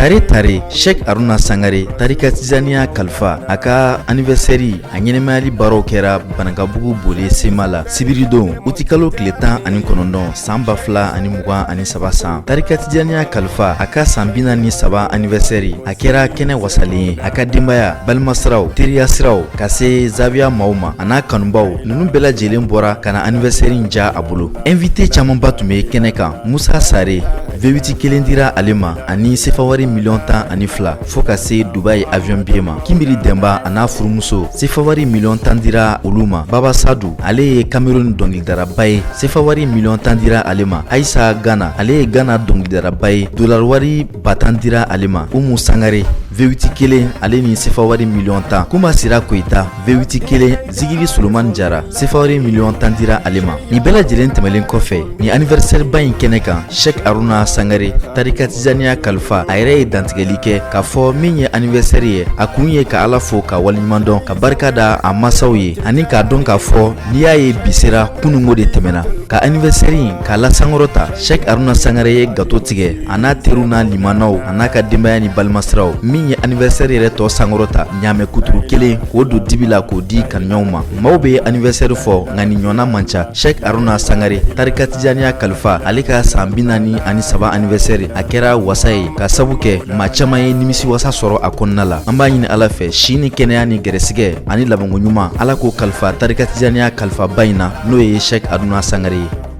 Tare Sheikh Haruna Sangare tarika tijaniya kalifa aka anniversaire a ɲɛnɛmayali baaraw kɛra Banankabugu Bole Sema la sibiridon utikalo tile 19 san 2023 san. Tarika tijaniya kalifa aka san 43 anniversaire a kɛra kɛnɛ wasalen a ka denbaya balimasiraw teriya siraw ka se Zawiya maaw ma a n'a kanubaw ninnu bɛɛ lajɛlen bɔra kana anniversaire ja a bolo. Invité camanba tun bɛ kɛnɛ kan. Musa Sare V8 kelen dira ale ma ani sefawari $10,000 fo ka se Dubai avion billet ma. Kimbiri Demba a n'a furumuso sefawari $10,000 dira olu ma. Baba Sadu ale ye Cameroun dɔnkilidaraba ye sefawari $10,000 dira ale ma. Aisa Gana ale ye Ghana dɔnkilidaraba ye dollar wari 10,000 dira ale ma. Umu Sangare V8 kelen ale ni sefawari $10,000. Kuma Sira Koita V8 kelen Zigiri Solomani Jara sefawari $10,000 dira ale ma. Ni bɛɛ lajɛlen tɛmɛlen kɔfɛ ni anniversaire ba in kɛnɛ kan Sheikh Haruna Sangare tarika tijaniya kalifa a yɛrɛ ye dantigɛli kɛ k'a fɔ min ye anniversaire ye a kun ye ka Ala fo ka waliɲuman dɔn ka barika da a masaw ye ani k'a dɔn k'a fɔ n'i y'a ye bi sera kunungo de tɛmɛna. Ka anniversaire in k'a lasankɔrɔta Sheikh Haruna Sangare ye gato tigɛ a n'a teriw n'a limanaw a n'a ka denbaya ni balimasiraw min ye anniversaire yɛrɛ tɔ sankɔrɔta ɲaamɛ kuturu kelen k'o don dibi la k'o di kanuɲɔgɔnw ma. Maaw bɛ anniversaire fɔ nka ni ɲɔgɔnna man ca. Sheikh Haruna Sangare tarika tijaniya kalifa ale ka san 43 anniversaire a kɛra wasa ye ka sabu kɛ maa caman ye nimisi wasa sɔrɔ a kɔnɔna la. An b'a ɲini Ala fɛ si ni kɛnɛya ni gɛrɛsigɛ ani labanko ɲuman Ala k'o kalifa tarika tijaniya kalifa ba in na n'o ye Sheikh Haruna Sangare ye.